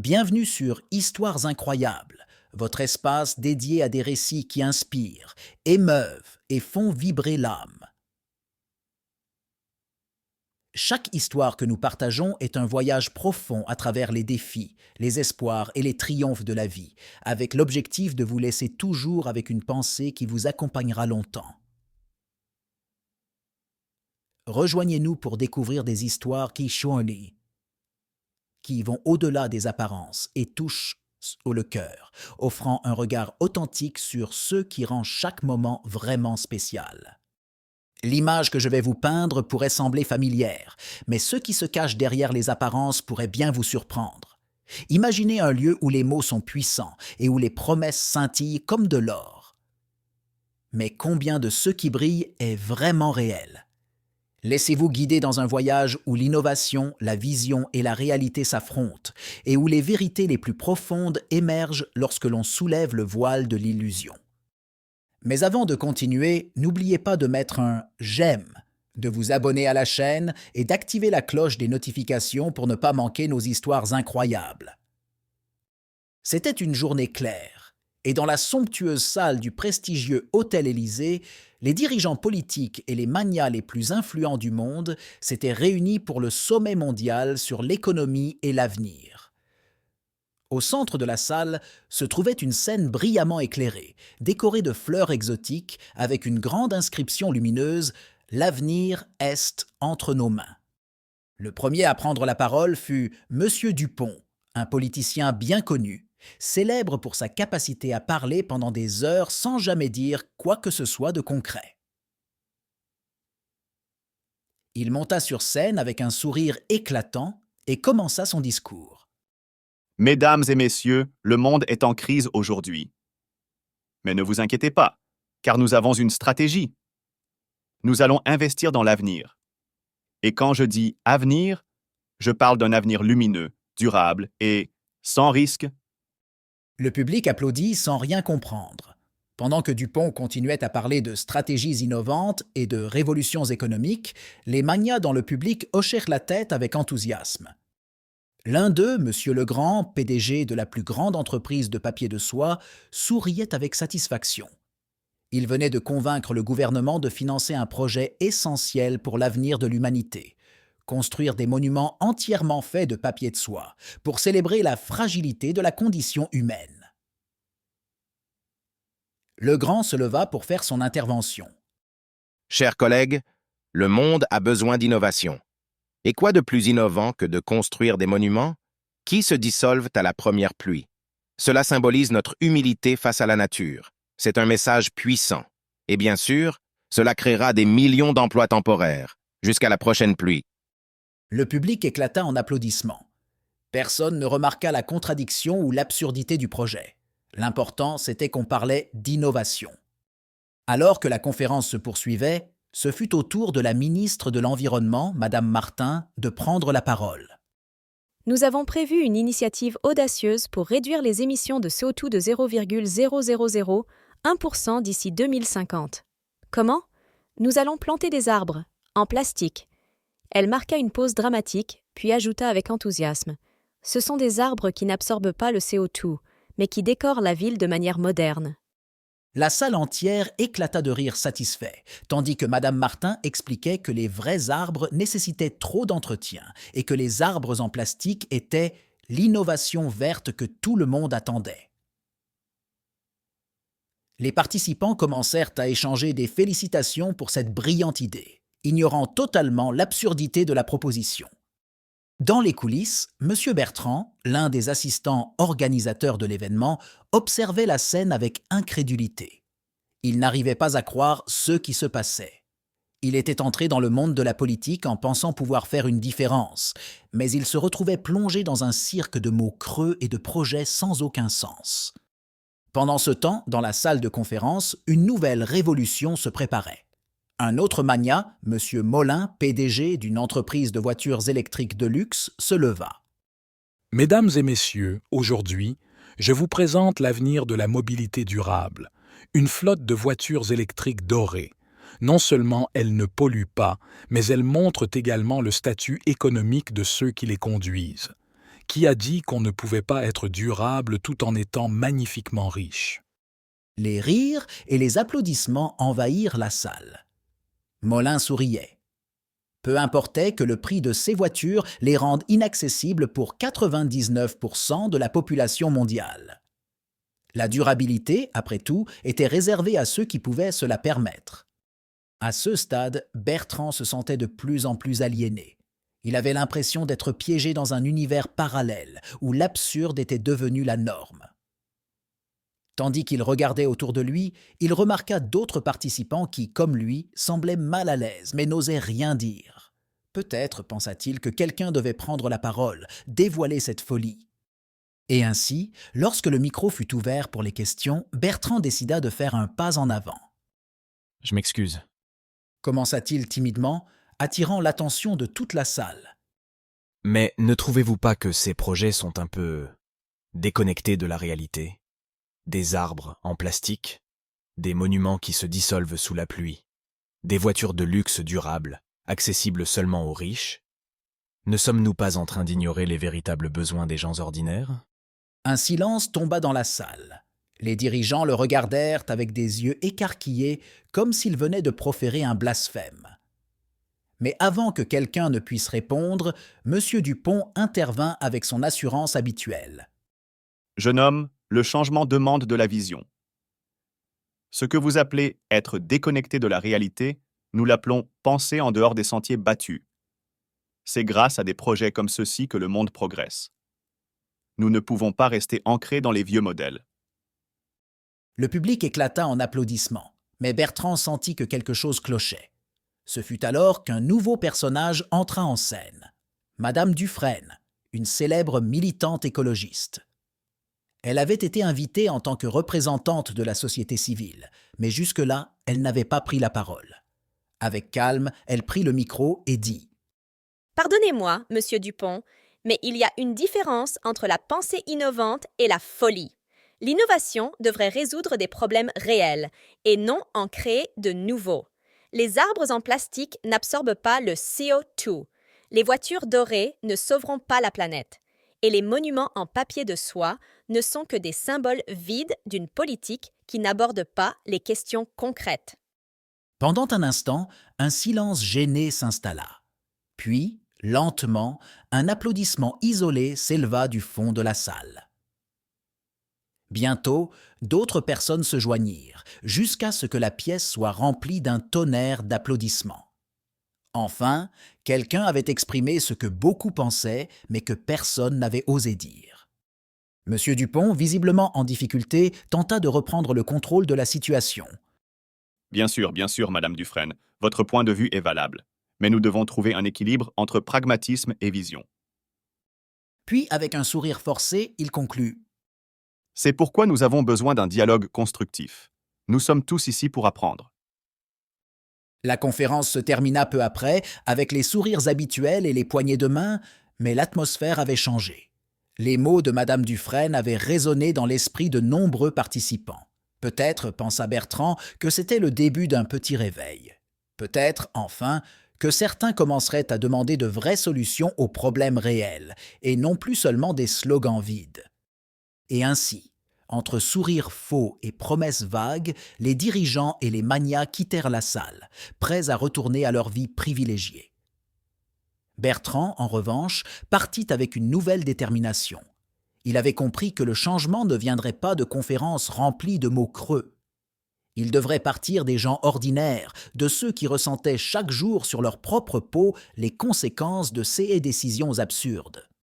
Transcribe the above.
Bienvenue sur Histoires incroyables, votre espace dédié à des récits qui inspirent, émeuvent et font vibrer l'âme. Chaque histoire que nous partageons est un voyage profond à travers les défis, les espoirs et les triomphes de la vie, avec l'objectif de vous laisser toujours avec une pensée qui vous accompagnera longtemps. Rejoignez-nous pour découvrir des histoires qui vont au-delà des apparences et touchent le cœur, offrant un regard authentique sur ce qui rend chaque moment vraiment spécial. L'image que je vais vous peindre pourrait sembler familière, mais ce qui se cache derrière les apparences pourrait bien vous surprendre. Imaginez un lieu où les mots sont puissants et où les promesses scintillent comme de l'or. Mais combien de ce qui brille est vraiment réel? Laissez-vous guider dans un voyage où l'innovation, la vision et la réalité s'affrontent et où les vérités les plus profondes émergent lorsque l'on soulève le voile de l'illusion. Mais avant de continuer, n'oubliez pas de mettre un « j'aime », de vous abonner à la chaîne et d'activer la cloche des notifications pour ne pas manquer nos histoires incroyables. C'était une journée claire, et dans la somptueuse salle du prestigieux Hôtel Élysée, les dirigeants politiques et les magnats les plus influents du monde s'étaient réunis pour le sommet mondial sur l'économie et l'avenir. Au centre de la salle se trouvait une scène brillamment éclairée, décorée de fleurs exotiques, avec une grande inscription lumineuse « L'avenir est entre nos mains ». Le premier à prendre la parole fut Monsieur Dupont, un politicien bien connu, célèbre pour sa capacité à parler pendant des heures sans jamais dire quoi que ce soit de concret. Il monta sur scène avec un sourire éclatant et commença son discours. Mesdames et messieurs, le monde est en crise aujourd'hui. Mais ne vous inquiétez pas, car nous avons une stratégie. Nous allons investir dans l'avenir. Et quand je dis avenir, je parle d'un avenir lumineux, durable et sans risque. Le public applaudit sans rien comprendre. Pendant que Dupont continuait à parler de stratégies innovantes et de révolutions économiques, les magnats dans le public hochèrent la tête avec enthousiasme. L'un d'eux, M. Legrand, PDG de la plus grande entreprise de papier de soie, souriait avec satisfaction. Il venait de convaincre le gouvernement de financer un projet essentiel pour l'avenir de l'humanité, construire des monuments entièrement faits de papier de soie, pour célébrer la fragilité de la condition humaine. Legrand se leva pour faire son intervention. Chers collègues, le monde a besoin d'innovation. Et quoi de plus innovant que de construire des monuments qui se dissolvent à la première pluie? Cela symbolise notre humilité face à la nature. C'est un message puissant. Et bien sûr, cela créera des millions d'emplois temporaires, jusqu'à la prochaine pluie. Le public éclata en applaudissements. Personne ne remarqua la contradiction ou l'absurdité du projet. L'important, c'était qu'on parlait d'innovation. Alors que la conférence se poursuivait, ce fut au tour de la ministre de l'Environnement, Madame Martin, de prendre la parole. Nous avons prévu une initiative audacieuse pour réduire les émissions de CO2 de 0,0001% d'ici 2050. Comment? Nous allons planter des arbres, en plastique. Elle marqua une pause dramatique, puis ajouta avec enthousiasme. Ce sont des arbres qui n'absorbent pas le CO2, mais qui décorent la ville de manière moderne. La salle entière éclata de rire satisfait, tandis que Madame Martin expliquait que les vrais arbres nécessitaient trop d'entretien et que les arbres en plastique étaient l'innovation verte que tout le monde attendait. Les participants commencèrent à échanger des félicitations pour cette brillante idée, ignorant totalement l'absurdité de la proposition. Dans les coulisses, M. Bertrand, l'un des assistants organisateurs de l'événement, observait la scène avec incrédulité. Il n'arrivait pas à croire ce qui se passait. Il était entré dans le monde de la politique en pensant pouvoir faire une différence, mais il se retrouvait plongé dans un cirque de mots creux et de projets sans aucun sens. Pendant ce temps, dans la salle de conférence, une nouvelle révolution se préparait. Un autre magnat, M. Molin, PDG d'une entreprise de voitures électriques de luxe, se leva. Mesdames et messieurs, aujourd'hui, je vous présente l'avenir de la mobilité durable, une flotte de voitures électriques dorées. Non seulement elles ne polluent pas, mais elles montrent également le statut économique de ceux qui les conduisent. Qui a dit qu'on ne pouvait pas être durable tout en étant magnifiquement riche? Les rires et les applaudissements envahirent la salle. Molin souriait. Peu importait que le prix de ces voitures les rende inaccessibles pour 99% de la population mondiale. La durabilité, après tout, était réservée à ceux qui pouvaient se la permettre. À ce stade, Bertrand se sentait de plus en plus aliéné. Il avait l'impression d'être piégé dans un univers parallèle où l'absurde était devenu la norme. Tandis qu'il regardait autour de lui, il remarqua d'autres participants qui, comme lui, semblaient mal à l'aise mais n'osaient rien dire. Peut-être, pensa-t-il, que quelqu'un devait prendre la parole, dévoiler cette folie. Et ainsi, lorsque le micro fut ouvert pour les questions, Bertrand décida de faire un pas en avant. « Je m'excuse. » commença-t-il timidement, attirant l'attention de toute la salle. Mais ne trouvez-vous pas que ces projets sont un peu déconnectés de la réalité ? Des arbres en plastique, des monuments qui se dissolvent sous la pluie, des voitures de luxe durables, accessibles seulement aux riches. Ne sommes-nous pas en train d'ignorer les véritables besoins des gens ordinaires ? Un silence tomba dans la salle. Les dirigeants le regardèrent avec des yeux écarquillés, comme s'il venait de proférer un blasphème. Mais avant que quelqu'un ne puisse répondre, M. Dupont intervint avec son assurance habituelle. « Jeune homme, le changement demande de la vision. Ce que vous appelez être déconnecté de la réalité, nous l'appelons penser en dehors des sentiers battus. C'est grâce à des projets comme ceux-ci que le monde progresse. Nous ne pouvons pas rester ancrés dans les vieux modèles. » Le public éclata en applaudissements, mais Bertrand sentit que quelque chose clochait. Ce fut alors qu'un nouveau personnage entra en scène. Madame Dufresne, une célèbre militante écologiste. Elle avait été invitée en tant que représentante de la société civile, mais jusque-là, elle n'avait pas pris la parole. Avec calme, elle prit le micro et dit « Pardonnez-moi, Monsieur Dupont, mais il y a une différence entre la pensée innovante et la folie. L'innovation devrait résoudre des problèmes réels et non en créer de nouveaux. Les arbres en plastique n'absorbent pas le CO2. Les voitures dorées ne sauveront pas la planète. Et les monuments en papier de soie ne sont que des symboles vides d'une politique qui n'aborde pas les questions concrètes. » Pendant un instant, un silence gêné s'installa. Puis, lentement, un applaudissement isolé s'éleva du fond de la salle. Bientôt, d'autres personnes se joignirent, jusqu'à ce que la pièce soit remplie d'un tonnerre d'applaudissements. Enfin, quelqu'un avait exprimé ce que beaucoup pensaient, mais que personne n'avait osé dire. M. Dupont, visiblement en difficulté, tenta de reprendre le contrôle de la situation. « Bien sûr, Madame Dufresne, votre point de vue est valable. Mais nous devons trouver un équilibre entre pragmatisme et vision. » Puis, avec un sourire forcé, il conclut. « C'est pourquoi nous avons besoin d'un dialogue constructif. Nous sommes tous ici pour apprendre. » La conférence se termina peu après, avec les sourires habituels et les poignées de main, mais l'atmosphère avait changé. Les mots de Madame Dufresne avaient résonné dans l'esprit de nombreux participants. Peut-être, pensa Bertrand, que c'était le début d'un petit réveil. Peut-être, enfin, que certains commenceraient à demander de vraies solutions aux problèmes réels, et non plus seulement des slogans vides. Et ainsi, entre sourires faux et promesses vagues, les dirigeants et les magnats quittèrent la salle, prêts à retourner à leur vie privilégiée. Bertrand, en revanche, partit avec une nouvelle détermination. Il avait compris que le changement ne viendrait pas de conférences remplies de mots creux. Il devrait partir des gens ordinaires, de ceux qui ressentaient chaque jour sur leur propre peau les conséquences de ces décisions absurdes.